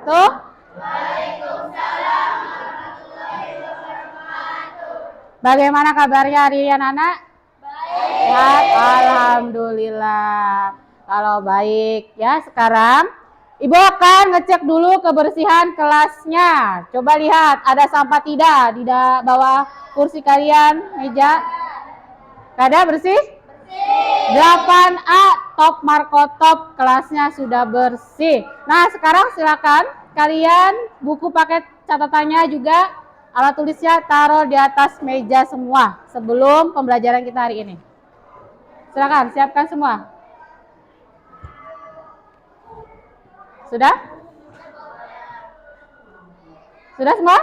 Tuh, bagaimana kabarnya hari ini anak-anak? Baik. Alhamdulillah. Kalau baik ya, sekarang Ibu akan ngecek dulu kebersihan kelasnya. Coba lihat ada sampah tidak di bawah kursi kalian, meja. Ada bersih? 8A top markotop, kelasnya sudah bersih. Nah, sekarang silakan kalian buku paket catatannya juga alat tulisnya taruh di atas meja semua sebelum pembelajaran kita hari ini. Silakan siapkan semua. Sudah? Sudah semua?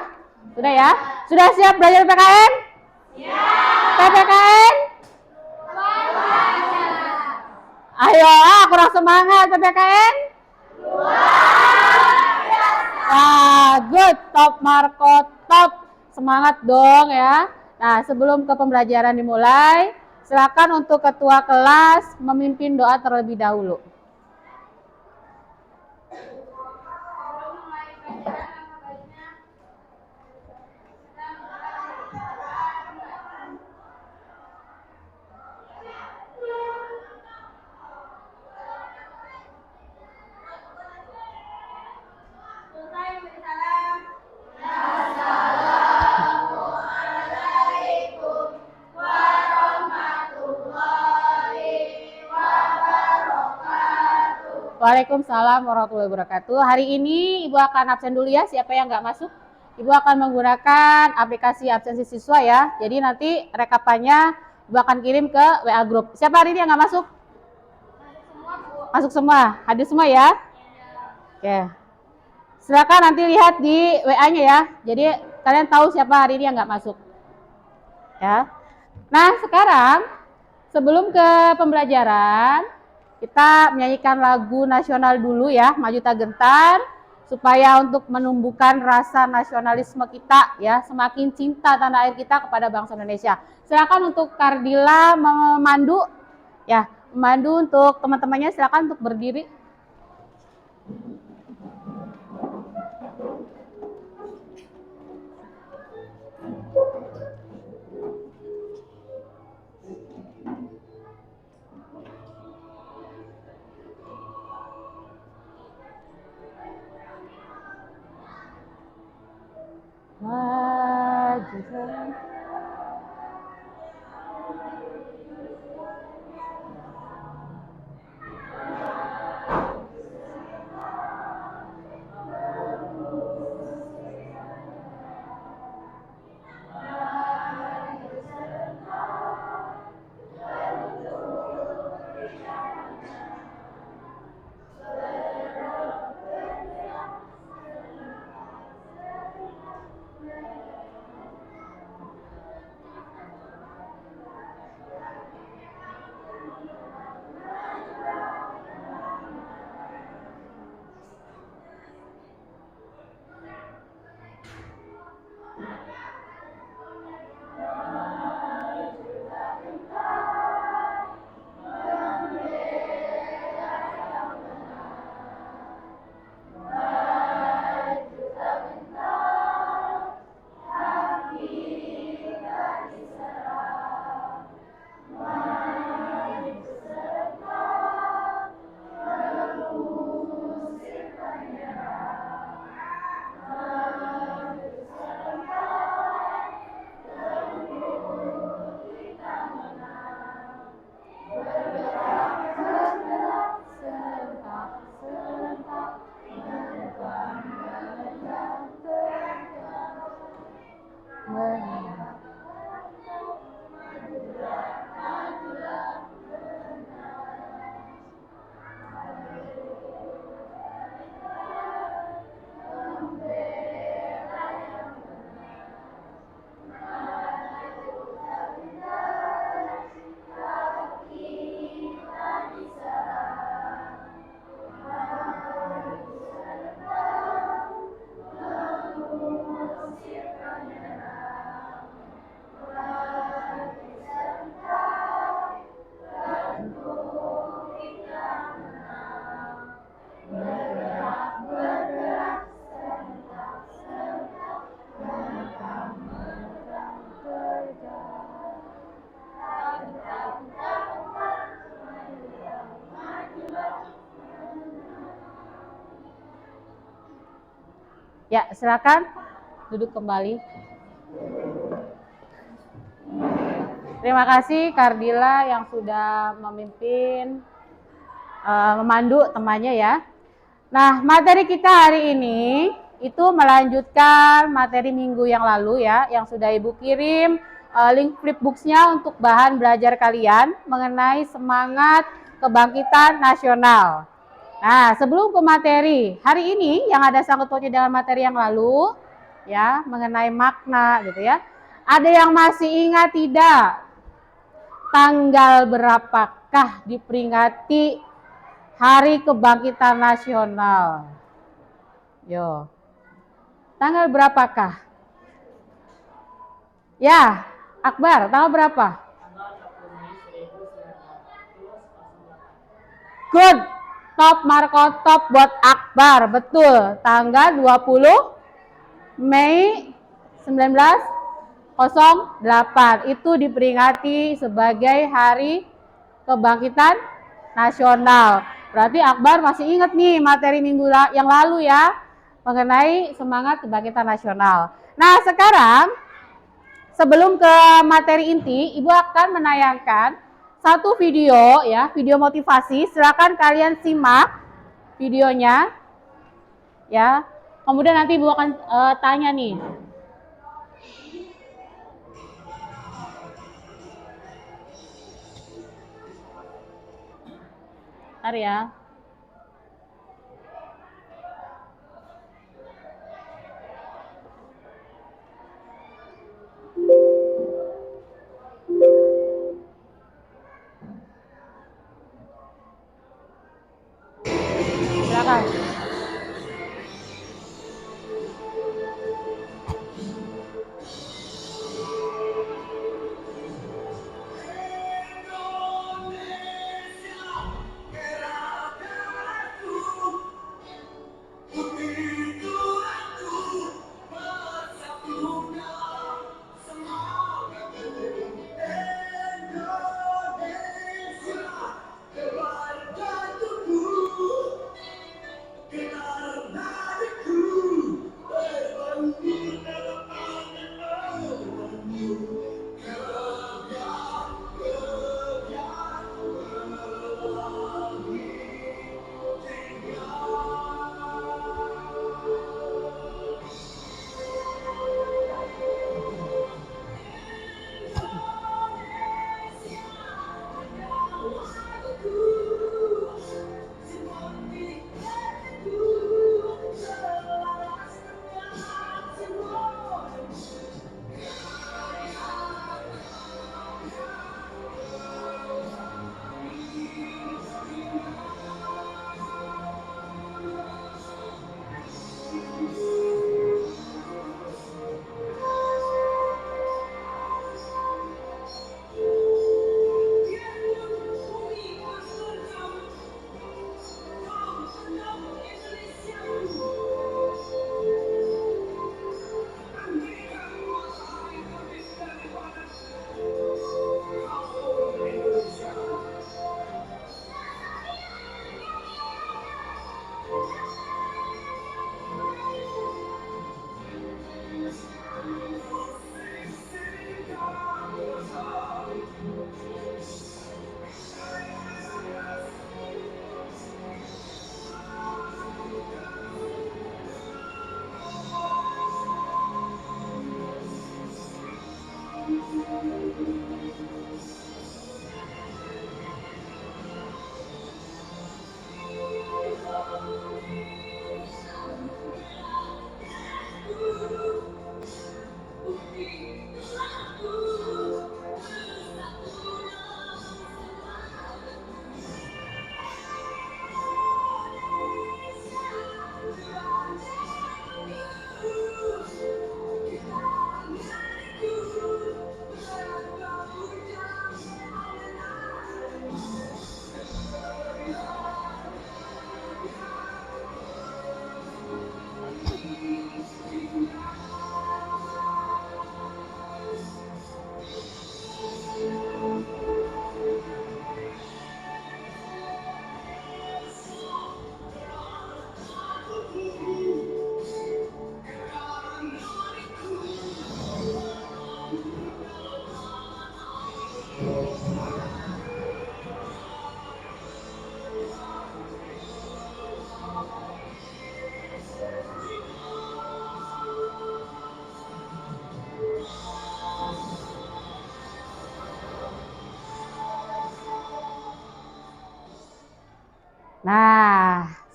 Sudah ya? Sudah siap belajar PKN? Ya. PPKN? Ayo, kurang semangat PPKN? Good, top Marco top. Semangat dong ya. Nah, sebelum ke pembelajaran dimulai, silakan untuk ketua kelas memimpin doa terlebih dahulu. Waalaikumsalam warahmatullahi wabarakatuh. Hari ini Ibu akan absen dulu ya. Siapa yang nggak masuk? Ibu akan menggunakan aplikasi absensi siswa ya. Jadi nanti rekapannya Ibu akan kirim ke WA Group. Siapa hari ini yang nggak masuk? Masuk semua. Hadir semua ya? Oke. Silakan nanti lihat di WA-nya ya. Jadi kalian tahu siapa hari ini yang nggak masuk. Ya. Nah, sekarang sebelum ke pembelajaran, kita menyanyikan lagu nasional dulu ya, Maju Tak Gentar, supaya untuk menumbuhkan rasa nasionalisme kita ya, semakin cinta tanah air kita kepada bangsa Indonesia. Silakan untuk Kardila memandu ya, memandu untuk teman-temannya, silakan untuk berdiri. Ya, silakan duduk kembali. Terima kasih Kardila yang sudah memimpin, memandu temannya ya. Nah, materi kita hari ini itu melanjutkan materi minggu yang lalu ya, yang sudah Ibu kirim link flipbooks-nya untuk bahan belajar kalian mengenai semangat kebangkitan nasional. Nah, sebelum ke materi, hari ini yang ada sangkut pautnya dengan materi yang lalu, ya, mengenai makna gitu ya. Ada yang masih ingat tidak? Tanggal berapakah diperingati Hari Kebangkitan Nasional? Yo, tanggal berapakah? Ya, Akbar, tanggal berapa? Good. Top Marco top buat Akbar. Betul. Tanggal 20 Mei 1908 itu diperingati sebagai Hari Kebangkitan Nasional. Berarti Akbar masih ingat nih materi minggu yang lalu ya mengenai semangat kebangkitan nasional. Nah, sekarang sebelum ke materi inti, Ibu akan menayangkan satu video ya, video motivasi. Silakan kalian simak videonya ya. Kemudian nanti Ibu akan tanya nih. Bentar ya. Silakan.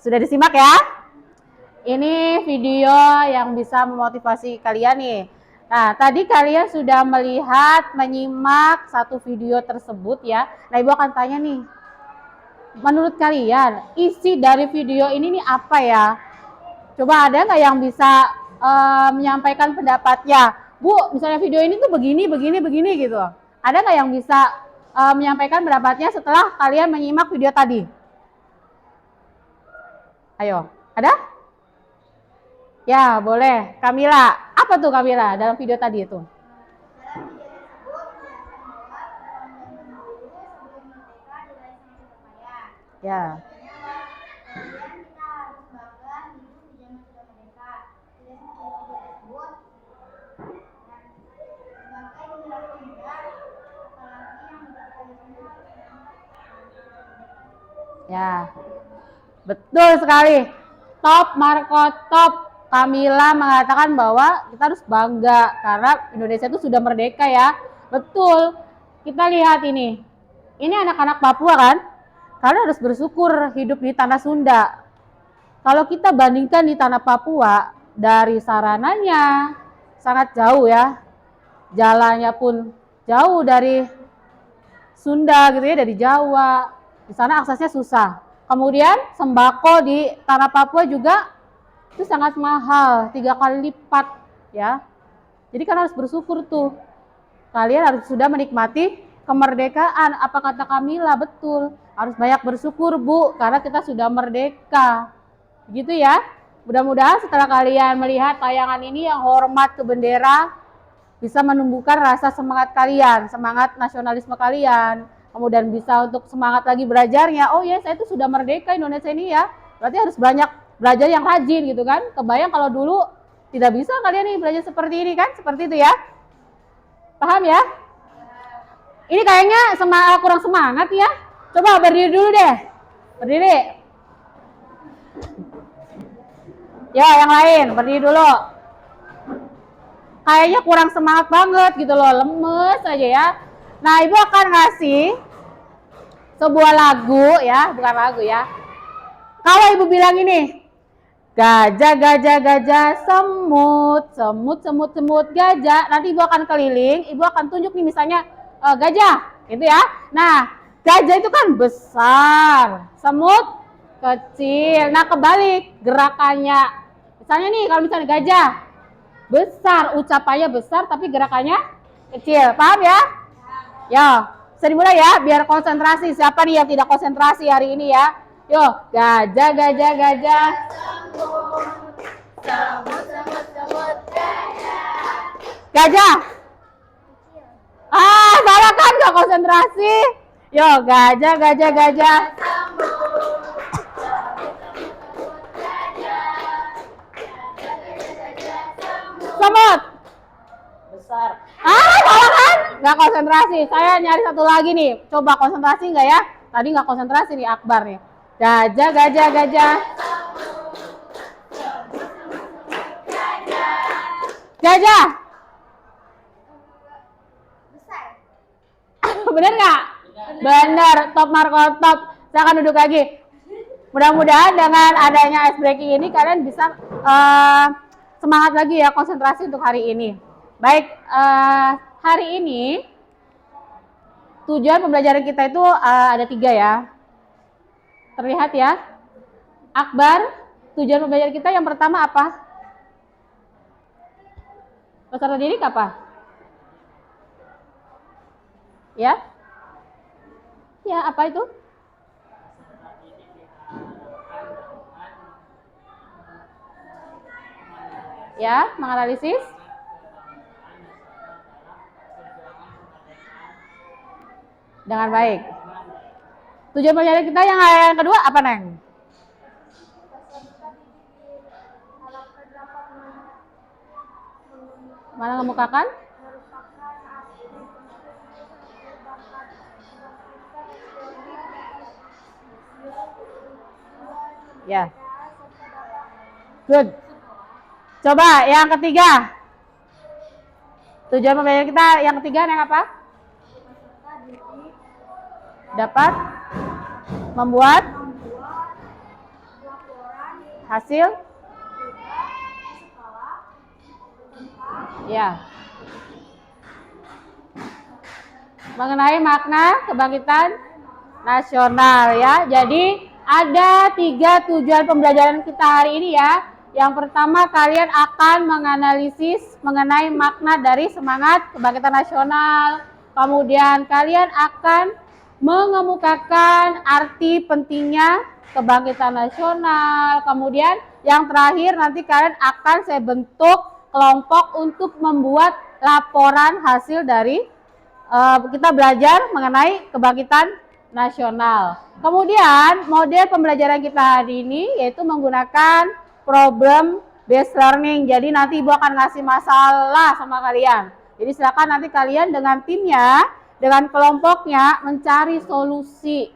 Sudah disimak ya? Ini video yang bisa memotivasi kalian nih. Nah, tadi kalian sudah melihat, menyimak satu video tersebut ya. Nah, Ibu akan tanya nih, menurut kalian isi dari video ini nih apa ya? Coba ada nggak yang bisa menyampaikan pendapatnya? Bu, misalnya video ini tuh begini, begini, begini gitu. Ada nggak yang bisa menyampaikan pendapatnya setelah kalian menyimak video tadi? Ayo, ada? Ya, boleh. Kamila, apa tuh Kamila dalam video tadi itu? Ya. Ya, betul sekali. Top Marco top. Kamila mengatakan bahwa kita harus bangga karena Indonesia itu sudah merdeka ya. Betul. Kita lihat ini. Ini anak-anak Papua kan? Kalian harus bersyukur hidup di tanah Sunda. Kalau kita bandingkan di tanah Papua, dari sarananya sangat jauh ya. Jalannya pun jauh dari Sunda gitu ya, dari Jawa. Di sana aksesnya susah. Kemudian sembako di tanah Papua juga itu sangat mahal, 3 kali lipat ya. Jadi kan harus bersyukur tuh. Kalian harus sudah menikmati kemerdekaan. Apa kata Kamila? Betul. Harus banyak bersyukur Bu, karena kita sudah merdeka. Gitu ya. Mudah-mudahan setelah kalian melihat tayangan ini yang hormat ke bendera, bisa menumbuhkan rasa semangat kalian, semangat nasionalisme kalian. Kemudian bisa untuk semangat lagi belajarnya. Oh ya, saya itu sudah merdeka Indonesia ini ya. Berarti harus banyak belajar yang rajin gitu kan. Kebayang kalau dulu tidak bisa kalian nih belajar seperti ini kan. Seperti itu ya. Paham ya? Ini kayaknya kurang semangat ya. Coba berdiri dulu deh. Berdiri. Ya, yang lain berdiri dulu. Kayaknya kurang semangat banget gitu loh, lemes aja ya. Nah, Ibu akan ngasih sebuah lagu ya, bukan lagu ya. Kalau Ibu bilang ini, gajah, gajah, gajah, semut, semut, semut, semut, gajah. Nanti Ibu akan keliling, Ibu akan tunjuk nih misalnya gajah, gitu ya. Nah, gajah itu kan besar, semut kecil. Nah, kebalik gerakannya. Misalnya nih, kalau misalnya gajah, besar, ucapannya besar tapi gerakannya kecil. Paham ya? Ya, bisa dimulai ya, biar konsentrasi. Siapa nih yang tidak konsentrasi hari ini ya? Yo, gajah, gajah, gajah. Semut, semut, semut, gajah. Gajah. Ah, salah kan, gak konsentrasi. Yo, gajah, gajah, gajah. Semut. Besar. Ah, salah kan? Gak konsentrasi. Saya nyari satu lagi nih. Coba konsentrasi nggak ya? Tadi nggak konsentrasi nih Akbar nih. Gajah, gajah, gajah. Gajah. Besar. Bener nggak? Bener. Top Marco top. Saya akan duduk lagi. Mudah-mudahan dengan adanya ice breaking ini kalian bisa semangat lagi ya, konsentrasi untuk hari ini. Baik, hari ini tujuan pembelajaran kita itu ada 3 ya. Terlihat ya. Akbar, tujuan pembelajaran kita yang pertama apa? Peserta didik apa? Ya? Ya, apa itu? Ya, menganalisis. Dengan baik. Tujuan pembelajaran kita yang kedua apa, Neng? Mana mengemukakan? Ya. Good. Coba yang ketiga. Tujuan pembelajaran kita yang ketiga yang apa? Dapat membuat hasil ya mengenai makna kebangkitan nasional ya. Jadi ada 3 tujuan pembelajaran kita hari ini ya. Yang pertama, kalian akan menganalisis mengenai makna dari semangat kebangkitan nasional. Kemudian kalian akan mengemukakan arti pentingnya kebangkitan nasional. Kemudian yang terakhir nanti kalian akan saya bentuk kelompok untuk membuat laporan hasil dari kita belajar mengenai kebangkitan nasional. Kemudian model pembelajaran kita hari ini yaitu menggunakan problem based learning. Jadi nanti Ibu akan ngasih masalah sama kalian. Jadi silakan nanti kalian dengan timnya, dengan kelompoknya mencari solusi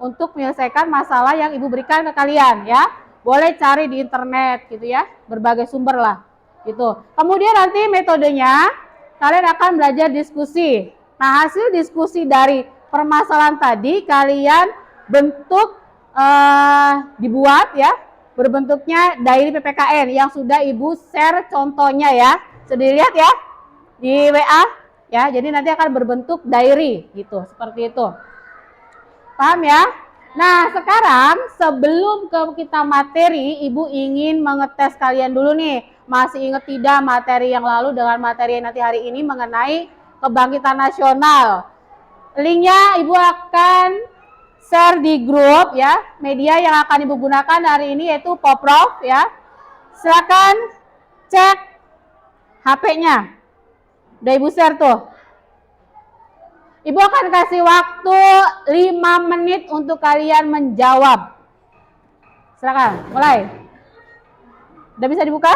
untuk menyelesaikan masalah yang Ibu berikan ke kalian ya. Boleh cari di internet gitu ya, berbagai sumber lah gitu. Kemudian nanti metodenya kalian akan belajar diskusi. Nah, hasil diskusi dari permasalahan tadi kalian bentuk dibuat ya, berbentuknya diary PPKN yang sudah Ibu share contohnya ya. Sudah dilihat ya di WA ya. Jadi nanti akan berbentuk diary gitu, seperti itu. Paham ya? Nah, sekarang sebelum kita materi, Ibu ingin mengetes kalian dulu nih. Masih ingat tidak materi yang lalu dengan materi yang nanti hari ini mengenai kebangkitan nasional? Linknya Ibu akan share di grup ya. Media yang akan Ibu gunakan hari ini yaitu Poprof ya. Silakan cek HP-nya. Udah Ibu share tuh. Ibu akan kasih waktu 5 menit untuk kalian menjawab. Silakan, mulai. Udah bisa dibuka?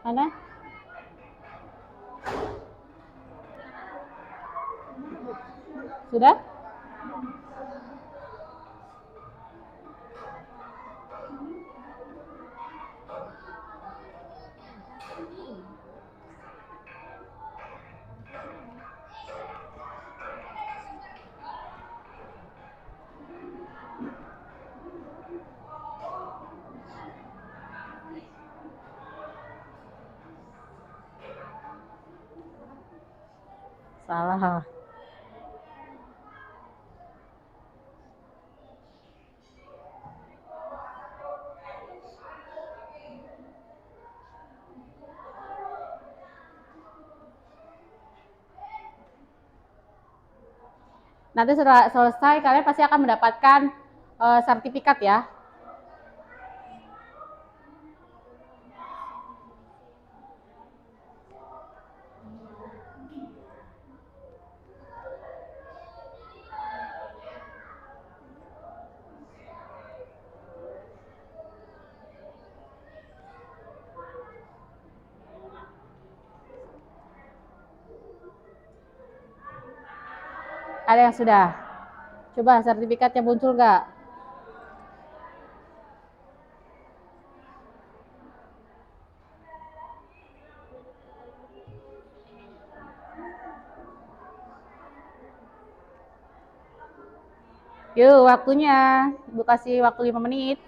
Mana? Sudah? Salah. Nanti setelah selesai kalian pasti akan mendapatkan sertifikat ya. Ada yang sudah? Coba sertifikatnya muncul nggak? Yuk, waktunya. Ibu kasih waktu 5 menit.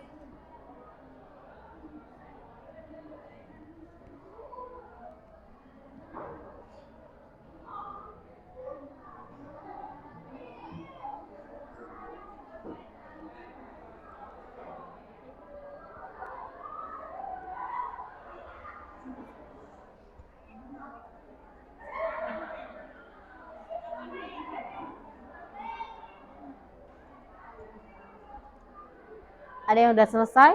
Ada yang udah selesai?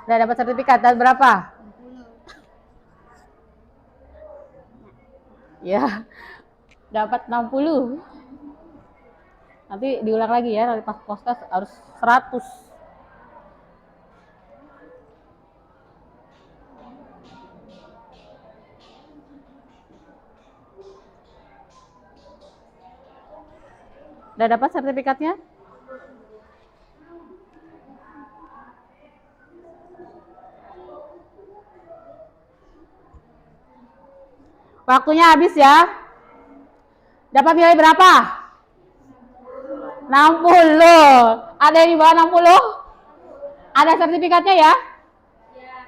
Udah dapat sertifikat dan berapa? 60. Ya, dapat 60. Nanti diulang lagi ya, nanti pas post-tes harus 100. Udah dapat sertifikatnya? Waktunya habis ya. Dapat nilai berapa? 60. Ada yang di bawah 60? Ada sertifikatnya ya?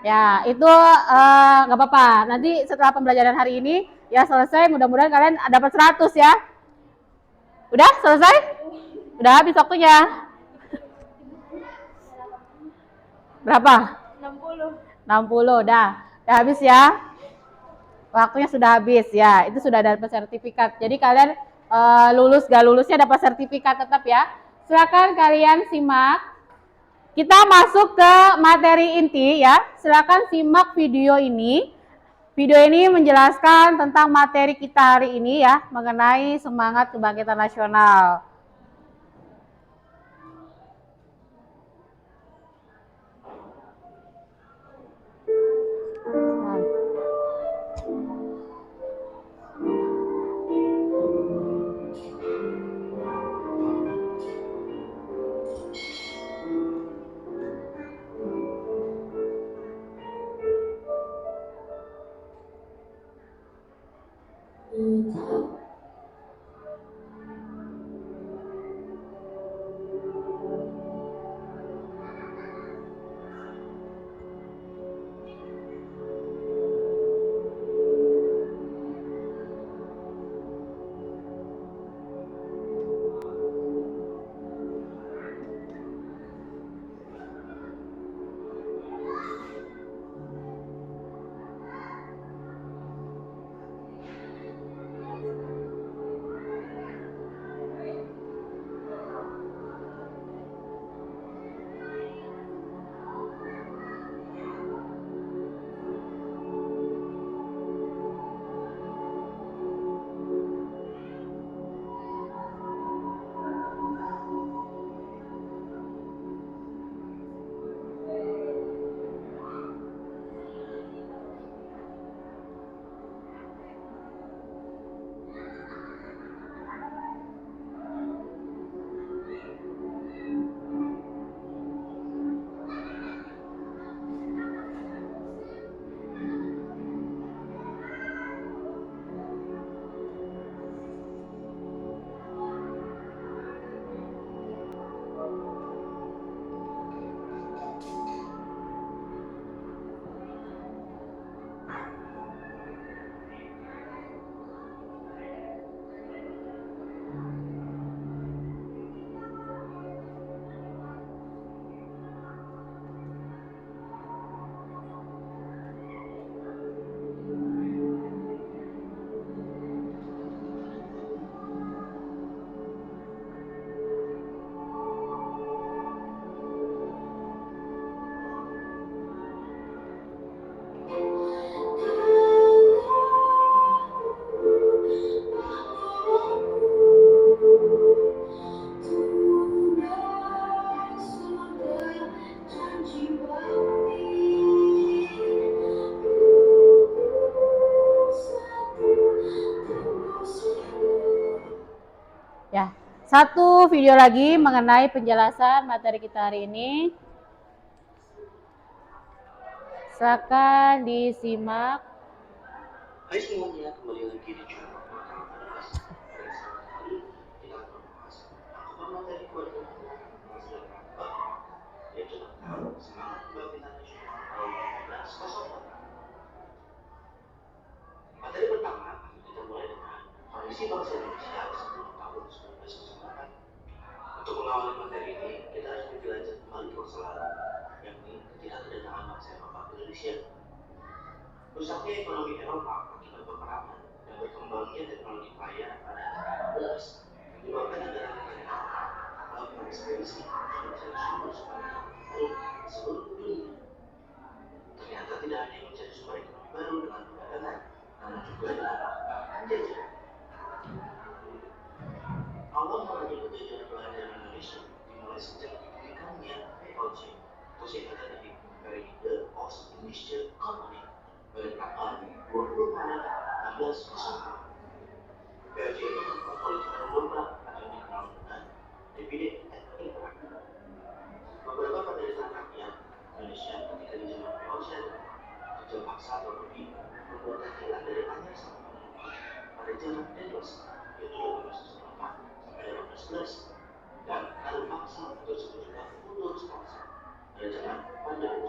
Ya, itu nggak apa-apa. Nanti setelah pembelajaran hari ini ya selesai, mudah-mudahan kalian dapat 100 ya. Udah selesai? Udah habis waktunya. Berapa? 60. Udah habis ya. Waktunya sudah habis ya. Itu sudah dapat sertifikat. Jadi kalian lulus gak lulusnya dapat sertifikat tetap ya. Silakan kalian simak. Kita masuk ke materi inti ya. Silakan simak video ini. Video ini menjelaskan tentang materi kita hari ini ya, mengenai semangat kebangkitan nasional. Ya, satu video lagi mengenai penjelasan materi kita hari ini. Silakan disimak. Hai semuanya, kembali lagi di channel Podcast. Kita akan membahas materi kualitas yaitu tentang semangat kebangkitan nasional tahun 1908. Materi pertama kita mulai dengan kondisi bangsa Indonesia sebelum tahun 1908. Untuk mengawali materi ini, kita harus menjelajah kembali ke masa lalu, yakni ketika kedatangan bangsa Eropa ke Indonesia. Rusaknya ekonomi Eropa akibat peperangan dan berkembangnya teknologi pelayaran pada abad 16 menyebabkan negara-negara Eropa melakukan ekspedisi untuk mencari sumber ekonomi baru di seluruh dunia. Ternyata tidak hanya mencari sumber ekonomi baru dengan perdagangan, namun juga dengan penjajahan. Awal mulanya penjajahan Belanda di Indonesia dimulai sejak didirikannya VOC atau singkatan dari Verenigde Oost-Indische Company pada tanggal 20 Maret 1609. VOC itu merupakan politik domba atau dikenal dengan Pancasila dan ada paksa tersebut juga mundur sekali. Ada jalan panjang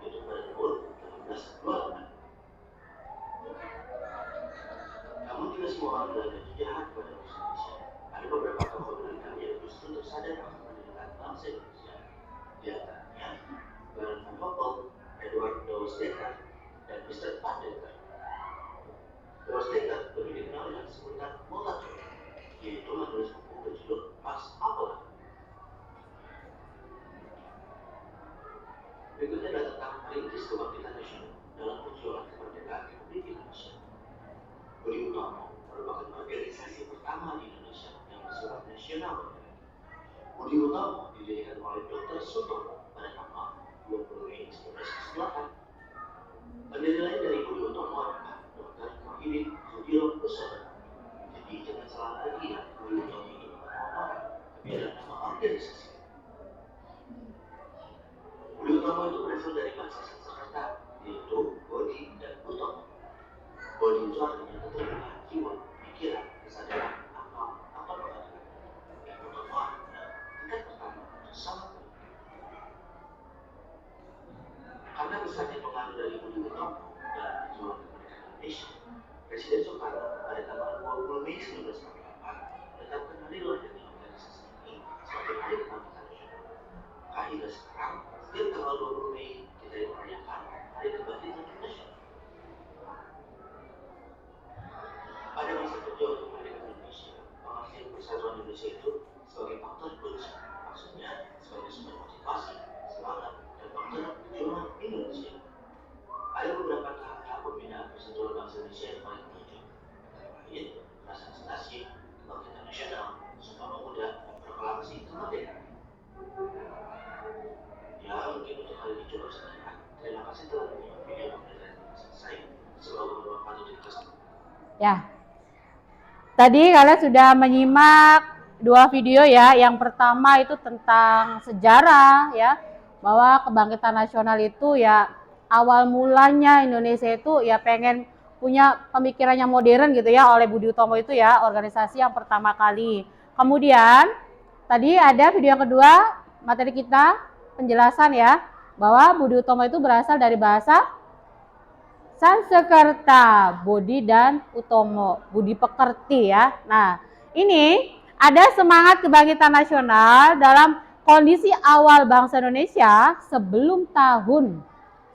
yaitu pada tahun 1828. Namun tidak semua orang Belanda itu jahat pada Indonesia. Ada beberapa tokoh Belanda yang justru tersadar akan pendidikan bangsa Indonesia. Di antaranya Baron van Hoppel, Edward Douwes Dekker, dan Mr. Van Dekker. Douwes Dekker lebih dikenal dengan sebutan Multatuli, yaitu menulis buku berjudul Max Havelaar. Berikutnya adalah tentang perintis kebangkitan nasional dalam perjuangan kemerdekaan Republik Indonesia. Budi Utomo merupakan organisasi pertama di Indonesia yang bersifat nasional. Budi Utomo didirikan oleh Dr. Sutomo pada tanggal 20 Mei 1908. Pendiri lain dari Budi Utomo adalah Dr. Muhyiddin Sudiro Husono. Jadi jangan salah lagi ya, Budi Utomo ini bukan orang, tapi adalah nama organisasi. Budi Utomo itu berasal dari bahasa Sanskerta, yaitu Bodhi dan Utomo. Bodhi itu artinya keterbukaan jiwa, pikiran, kesadaran, akal, atau pengetahuan. Dan Utomo artinya tingkat pertama untuk sangat penting. Karena besarnya pengaruh dari Budi Utomo dalam perjuangan kemerdekaan Indonesia, Presiden Soekarno pada tanggal 20 Mei 1948 menetapkan hari lahirnya organisasi ini sebagai Hari Kebangkitan Nasional. Hingga sekarang, setiap tanggal 20 Mei kita merayakan Hari Kebangkitan Nasional. Pada masa perjuangan kemerdekaan Indonesia, pengertian persatuan Indonesia itu sebagai faktor kunci, maksudnya sebagai sumber motivasi, semangat, dan faktor perjuangan Indonesia. Ada beberapa tahap pembinaan persatuan bangsa Indonesia yang paling menonjol, antara lain rasa prestasi, kebangkitan nasional, Sumpah Pemuda, dan proklamasi kemerdekaan. Ya, mungkin untuk hal ini cukup sekian. Terima kasih telah menonton video pembelajaran ini selesai. Semoga bermanfaat untuk kita semua. Ya, tadi kalian sudah menyimak dua video ya. Yang pertama itu tentang sejarah ya, bahwa kebangkitan nasional itu ya awal mulanya Indonesia itu ya pengen punya pemikirannya modern gitu ya oleh Budi Utomo itu ya, organisasi yang pertama kali. Kemudian tadi ada video yang kedua, materi kita penjelasan ya, bahwa Budi Utomo itu berasal dari bahasa Sanskerta, Budi dan Utomo, Budi pekerti ya. Nah, ini ada semangat kebangkitan nasional dalam kondisi awal bangsa Indonesia sebelum tahun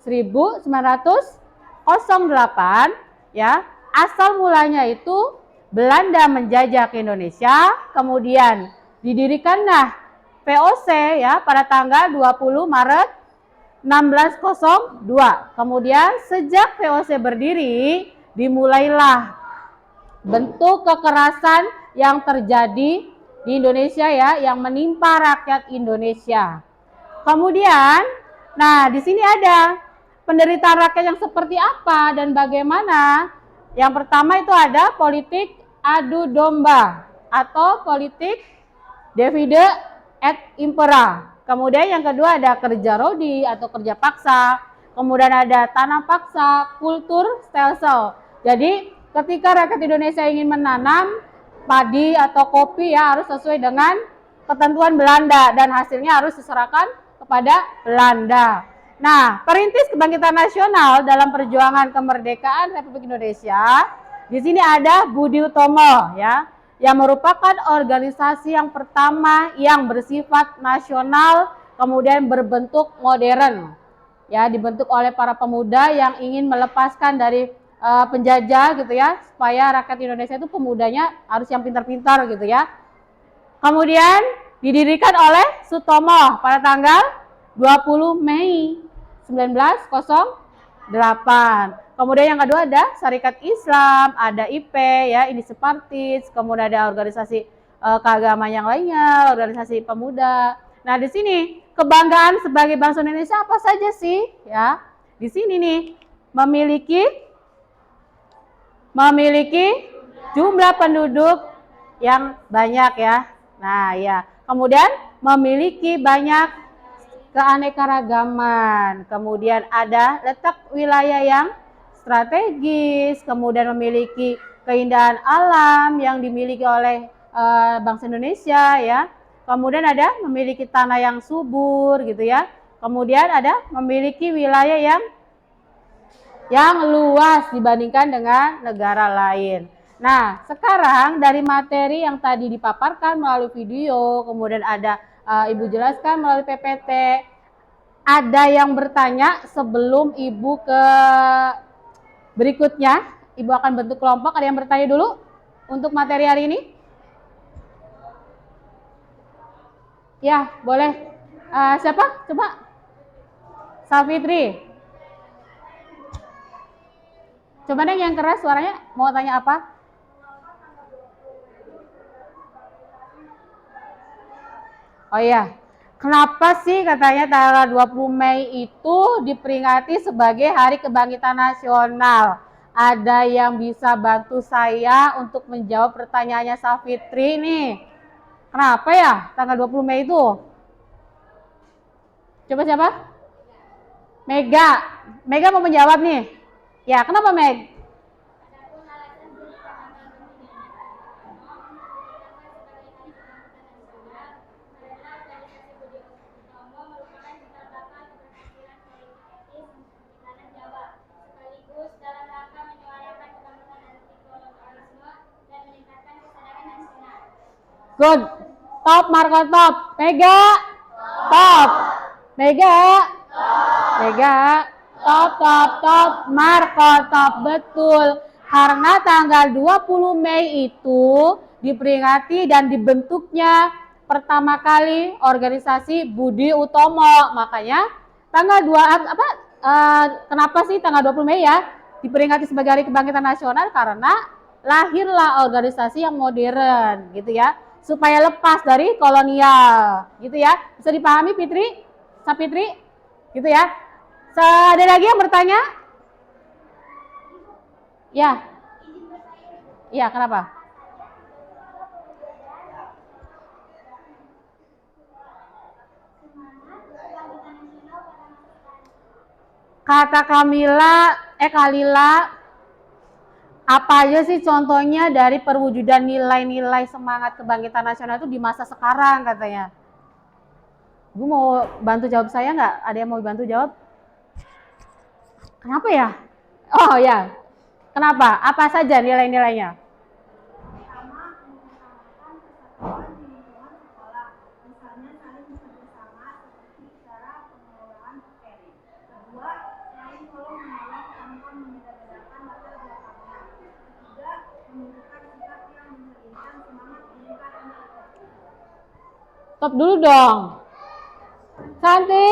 1908 ya. Asal mulanya itu Belanda menjajah ke Indonesia, kemudian didirikanlah VOC ya pada tanggal 20 Maret 1602. Kemudian sejak VOC berdiri, dimulailah bentuk kekerasan yang terjadi di Indonesia ya, yang menimpa rakyat Indonesia. Kemudian, nah di sini ada penderitaan rakyat yang seperti apa dan bagaimana. Yang pertama itu ada politik adu domba atau politik divide et impera. Kemudian yang kedua ada kerja rodi atau kerja paksa. Kemudian ada tanam paksa, kultur stelsel. Jadi ketika rakyat Indonesia ingin menanam padi atau kopi ya harus sesuai dengan ketentuan Belanda dan hasilnya harus diserahkan kepada Belanda. Nah, perintis kebangkitan nasional dalam perjuangan kemerdekaan Republik Indonesia, di sini ada Budi Utomo ya, yang merupakan organisasi yang pertama yang bersifat nasional kemudian berbentuk modern ya, dibentuk oleh para pemuda yang ingin melepaskan dari penjajah gitu ya, supaya rakyat Indonesia itu pemudanya harus yang pintar-pintar gitu ya. Kemudian didirikan oleh Sutomo pada tanggal 20 Mei 1908. Kemudian yang kedua ada Syarikat Islam, ada IP ya, ini Separtis, kemudian ada organisasi keagamaan yang lainnya, organisasi pemuda. Nah, di sini kebanggaan sebagai bangsa Indonesia apa saja sih? Ya, di sini nih memiliki jumlah penduduk yang banyak ya. Nah, ya. Kemudian memiliki banyak keanekaragaman. Kemudian ada letak wilayah yang strategis, kemudian memiliki keindahan alam yang dimiliki oleh bangsa Indonesia ya. Kemudian ada memiliki tanah yang subur gitu ya. Kemudian ada memiliki wilayah yang luas dibandingkan dengan negara lain. Nah, sekarang dari materi yang tadi dipaparkan melalui video, kemudian ada Ibu jelaskan melalui PPT, ada yang bertanya sebelum Ibu ke berikutnya. Ibu akan bentuk kelompok. Ada yang bertanya dulu untuk materi hari ini? Ya, boleh. Siapa? Coba. Safitri. Coba deh yang keras suaranya. Mau tanya apa? Oh iya, kenapa sih katanya tanggal 20 Mei itu diperingati sebagai Hari Kebangkitan Nasional? Ada yang bisa bantu saya untuk menjawab pertanyaannya Safitri nih. Kenapa ya tanggal 20 Mei itu? Coba siapa? Mega. Mega mau menjawab nih. Ya, kenapa Meg? Good. Top Marco top. Mega. Top. Mega. Mega. Top. Marco top. Betul. Karena tanggal 20 Mei itu diperingati dan dibentuknya pertama kali organisasi Budi Utomo. Makanya tanggal 2 kenapa sih tanggal 20 Mei ya diperingati sebagai Hari Kebangkitan Nasional? Karena lahirlah organisasi yang modern gitu ya, supaya lepas dari kolonial gitu ya. Bisa dipahami Fitri? Sapitri? Gitu ya. Ada lagi yang bertanya? Ya. Ya, kenapa? Kata Kalila, apa aja sih contohnya dari perwujudan nilai-nilai semangat kebangkitan nasional itu di masa sekarang katanya? Ibu mau bantu jawab saya nggak? Ada yang mau bantu jawab? Kenapa ya? Oh ya, kenapa? Apa saja nilai-nilainya? Stop dulu dong. Santi.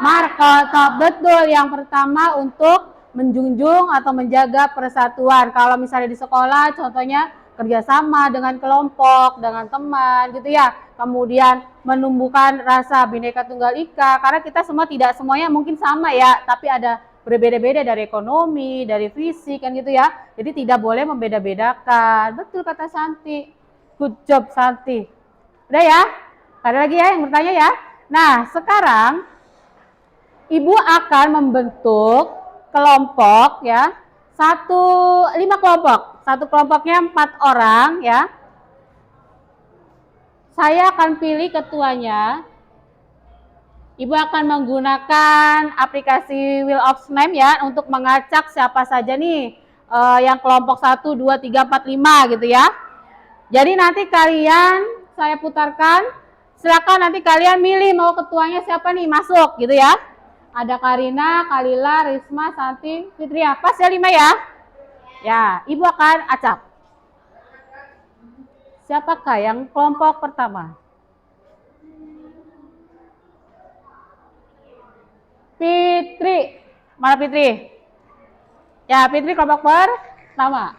Marco top. Betul. Yang pertama untuk menjunjung atau menjaga persatuan. Kalau misalnya di sekolah contohnya kerjasama dengan kelompok, dengan teman gitu ya. Kemudian menumbuhkan rasa Bhinneka Tunggal Ika, karena kita semua tidak semuanya mungkin sama ya, tapi ada berbeda-beda dari ekonomi, dari fisik kan gitu ya. Jadi tidak boleh membeda-bedakan. Betul kata Santi. Good job Santi. Udah ya? Ada lagi ya yang bertanya ya? Nah, sekarang Ibu akan membentuk kelompok ya. 5 kelompok. Satu kelompoknya 4 orang ya. Saya akan pilih ketuanya. Ibu akan menggunakan aplikasi Wheel of Name ya untuk mengacak siapa saja nih yang kelompok 1, 2, 3, 4, 5 gitu ya. Jadi nanti kalian saya putarkan, silakan nanti kalian milih mau ketuanya siapa nih masuk gitu ya. Ada Karina, Kalila, Risma, Santi, Fitria. Pas ya 5 ya? Ya, Ibu akan acak. Siapakah yang kelompok pertama? Fitri. Mana Fitri? Ya, Fitri kelompok pertama.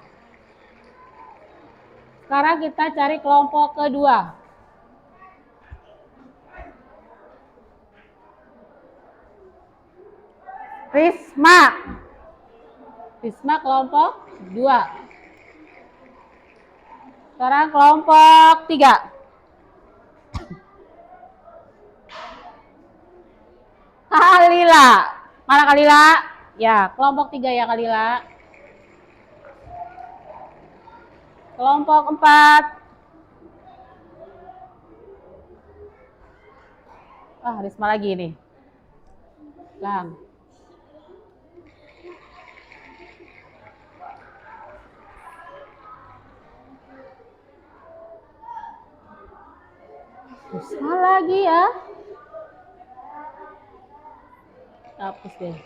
Sekarang kita cari kelompok kedua. Risma. Risma kelompok 2. Sekarang kelompok 3. Kalila. Mana Kalila? Ya, kelompok 3 ya Kalila. Kelompok 4. Risma lagi nih. Lang. Risma lagi ya. Hapus deh.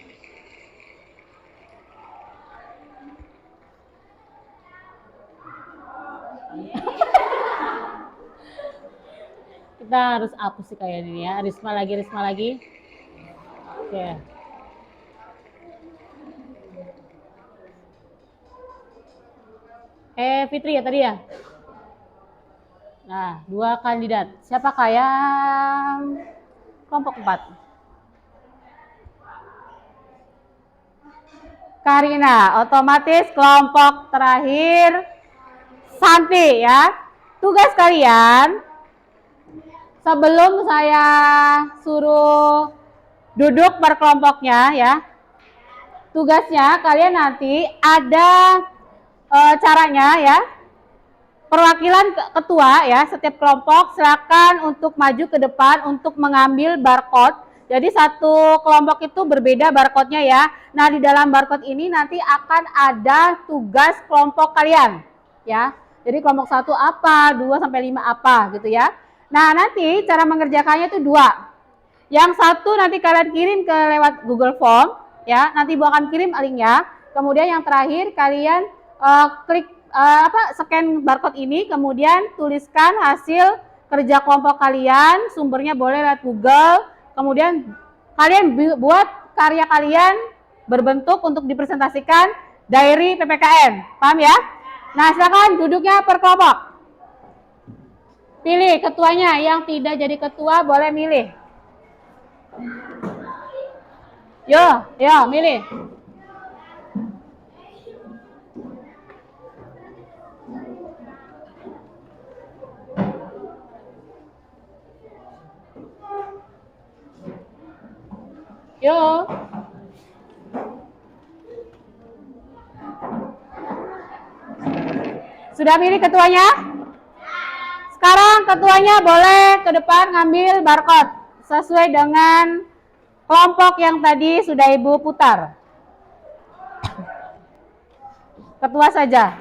Kita harus hapus sih kayak ini ya. Risma lagi. Oke. Fitri ya tadi ya? Nah, 2 kandidat. Siapakah yang kelompok 4? Karina, otomatis kelompok terakhir Santi ya. Tugas kalian sebelum saya suruh duduk per kelompoknya ya. Tugasnya kalian nanti ada caranya ya. Perwakilan ketua ya, setiap kelompok silakan untuk maju ke depan untuk mengambil barcode. Jadi satu kelompok itu berbeda barcode-nya ya. Nah, di dalam barcode ini nanti akan ada tugas kelompok kalian ya. Jadi kelompok 1 apa, 2 sampai 5 apa gitu ya. Nah, nanti cara mengerjakannya itu 2. Yang satu nanti kalian kirim ke lewat Google Form ya. Nanti Ibu akan kirim linknya. Kemudian yang terakhir kalian klik scan barcode ini, kemudian tuliskan hasil kerja kelompok kalian, sumbernya boleh lewat Google, kemudian kalian buat karya kalian berbentuk untuk dipresentasikan diary PPKN, paham ya? Nah, silakan duduknya per kelompok. Pilih ketuanya, yang tidak jadi ketua boleh milih. Yo, milih. Yo. Sudah pilih ketuanya? Sekarang ketuanya boleh ke depan ngambil barcode sesuai dengan kelompok yang tadi sudah Ibu putar. Ketua saja.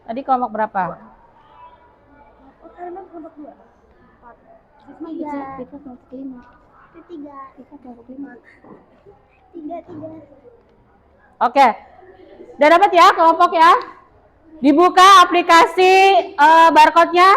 Tadi kelompok berapa? Kelompok 2. 3. Oke. Udah dapat ya kelompok ya? Dibuka aplikasi barcode-nya.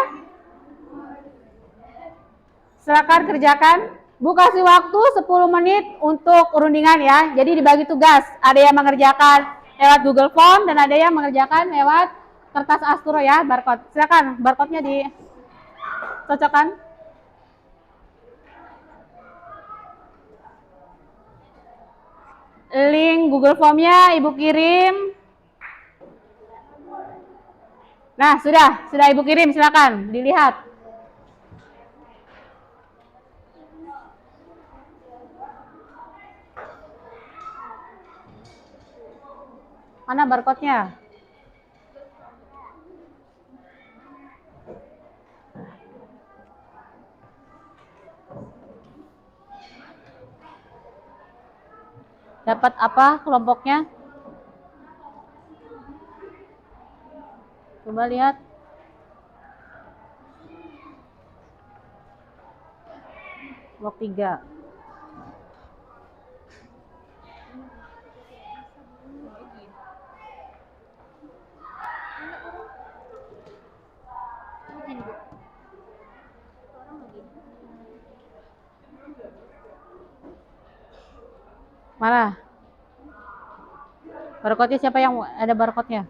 Silakan kerjakan. Bu kasih waktu 10 menit untuk rundingan ya. Jadi dibagi tugas. Ada yang mengerjakan lewat Google Form dan ada yang mengerjakan lewat kertas Astro ya, barcode. Silakan barcode-nya dicocokkan. Link Google Form-nya Ibu kirim. Nah, sudah Ibu kirim, silakan dilihat. Mana barcode-nya? Dapat apa kelompoknya? Coba lihat. Kelompok 3. Mana? Barcode-nya siapa yang ada barcode-nya?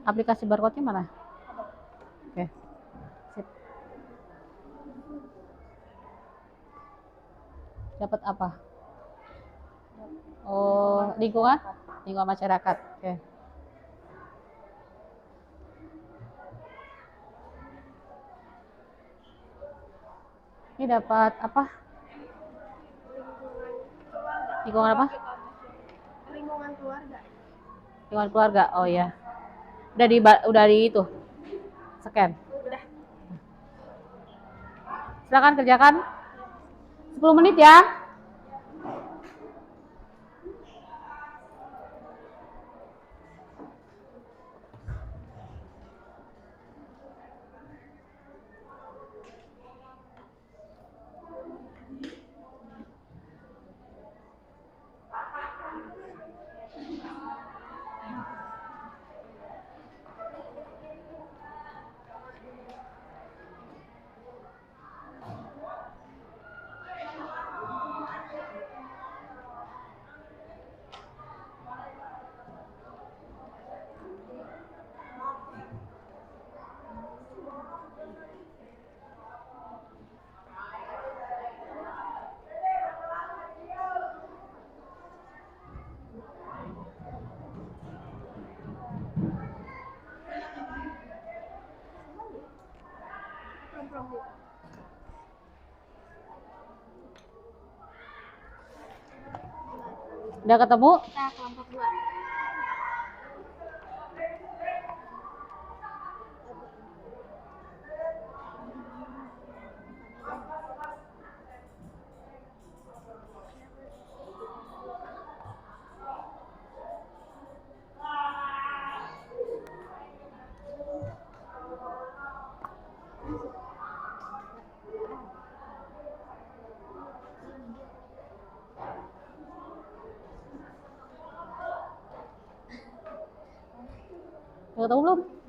Aplikasi barcode-nya mana? Oke. Sip. Dapat apa? Oh, lingkungan masyarakat. Oke. Ini dapat apa? Lingkungan apa? Lingkungan keluarga. Lingkungan keluarga. Oh ya. Udah di itu. Scan. Silakan kerjakan. 10 menit ya. Udah ketemu? Kita kelompok 2. Udah ketemu belum?